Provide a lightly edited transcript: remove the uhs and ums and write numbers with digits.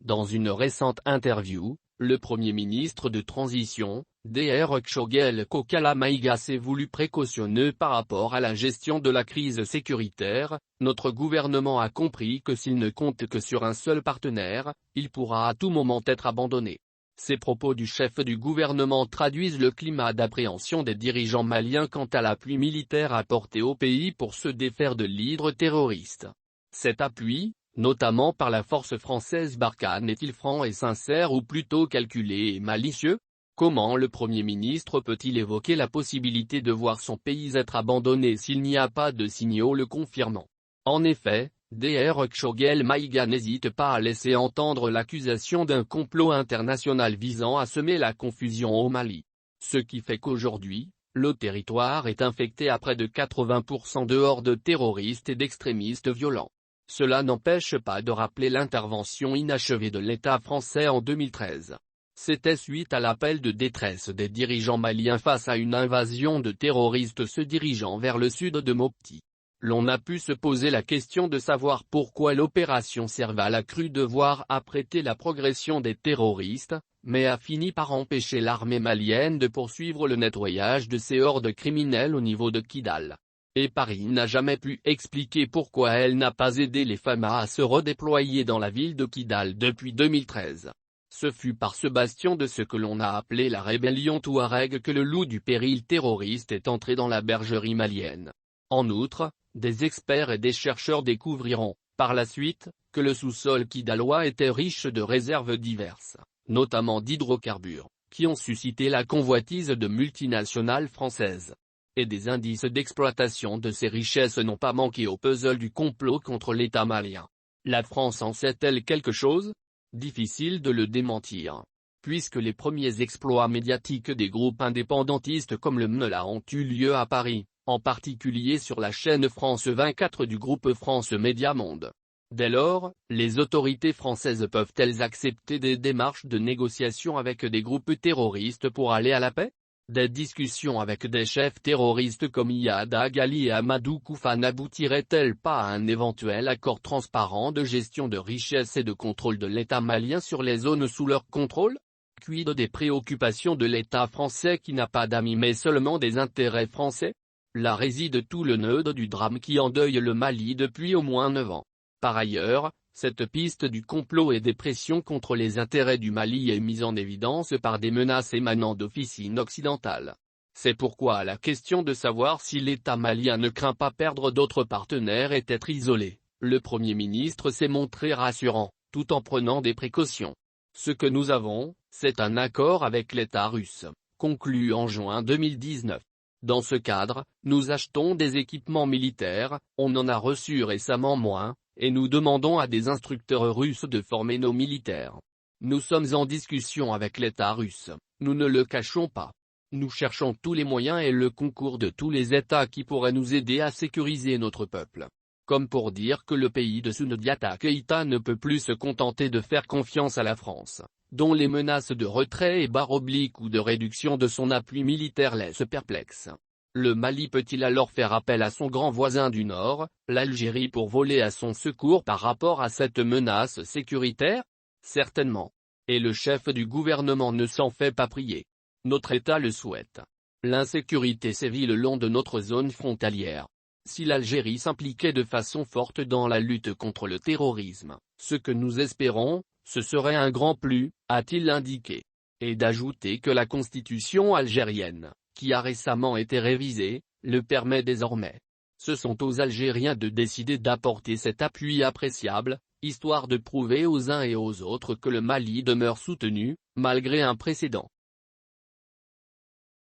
Dans une récente interview, le Premier ministre de transition, Dr Choguel Kokala Maïga s'est voulu précautionneux par rapport à la gestion de la crise sécuritaire. Notre gouvernement a compris que s'il ne compte que sur un seul partenaire, il pourra à tout moment être abandonné. Ces propos du chef du gouvernement traduisent le climat d'appréhension des dirigeants maliens quant à l'appui militaire apporté au pays pour se défaire de l'hydre terroriste. Cet appui, notamment par la force française Barkhane, est-il franc et sincère ou plutôt calculé et malicieux? Comment le Premier ministre peut-il évoquer la possibilité de voir son pays être abandonné s'il n'y a pas de signaux le confirmant? En effet, Dr Choguel Maïga n'hésite pas à laisser entendre l'accusation d'un complot international visant à semer la confusion au Mali. Ce qui fait qu'aujourd'hui, le territoire est infecté à près de 80% de hordes terroristes et d'extrémistes violents. Cela n'empêche pas de rappeler l'intervention inachevée de l'État français en 2013. C'était suite à l'appel de détresse des dirigeants maliens face à une invasion de terroristes se dirigeant vers le sud de Mopti. L'on a pu se poser la question de savoir pourquoi l'opération Serval a cru devoir apprêter la progression des terroristes, mais a fini par empêcher l'armée malienne de poursuivre le nettoyage de ces hordes criminelles au niveau de Kidal. Et Paris n'a jamais pu expliquer pourquoi elle n'a pas aidé les FAMA à se redéployer dans la ville de Kidal depuis 2013. Ce fut par ce bastion de ce que l'on a appelé la rébellion Touareg que le loup du péril terroriste est entré dans la bergerie malienne. En outre, des experts et des chercheurs découvriront, par la suite, que le sous-sol kidalois était riche de réserves diverses, notamment d'hydrocarbures, qui ont suscité la convoitise de multinationales françaises. Et des indices d'exploitation de ces richesses n'ont pas manqué au puzzle du complot contre l'État malien. La France en sait-elle quelque chose? Difficile de le démentir, puisque les premiers exploits médiatiques des groupes indépendantistes comme le MNLA ont eu lieu à Paris, en particulier sur la chaîne France 24 du groupe France Média Monde. Dès lors, les autorités françaises peuvent-elles accepter des démarches de négociation avec des groupes terroristes pour aller à la paix? Des discussions avec des chefs terroristes comme Iyad Agali et Amadou Koufa n'aboutiraient-elles pas à un éventuel accord transparent de gestion de richesses et de contrôle de l'État malien sur les zones sous leur contrôle? Quid des préoccupations de l'État français qui n'a pas d'amis mais seulement des intérêts français? Là réside tout le nœud du drame qui endeuille le Mali depuis au moins 9 ans. Par ailleurs, cette piste du complot et des pressions contre les intérêts du Mali est mise en évidence par des menaces émanant d'officines occidentales. C'est pourquoi la question de savoir si l'État malien ne craint pas perdre d'autres partenaires et être isolé, le Premier ministre s'est montré rassurant, tout en prenant des précautions. Ce que nous avons, c'est un accord avec l'État russe, conclu en juin 2019. Dans ce cadre, nous achetons des équipements militaires, on en a reçu récemment moins, et nous demandons à des instructeurs russes de former nos militaires. Nous sommes en discussion avec l'État russe, nous ne le cachons pas. Nous cherchons tous les moyens et le concours de tous les États qui pourraient nous aider à sécuriser notre peuple. Comme pour dire que le pays de Soundiata Keïta ne peut plus se contenter de faire confiance à la France, dont les menaces de retrait et barre oblique ou de réduction de son appui militaire laissent perplexe. Le Mali peut-il alors faire appel à son grand voisin du Nord, l'Algérie pour voler à son secours par rapport à cette menace sécuritaire? Certainement. Et le chef du gouvernement ne s'en fait pas prier. Notre État le souhaite. L'insécurité sévit le long de notre zone frontalière. Si l'Algérie s'impliquait de façon forte dans la lutte contre le terrorisme, ce que nous espérons, ce serait un grand plus, a-t-il indiqué. Et d'ajouter que la constitution algérienne, qui a récemment été révisée, le permet désormais. Ce sont aux Algériens de décider d'apporter cet appui appréciable, histoire de prouver aux uns et aux autres que le Mali demeure soutenu, malgré un précédent.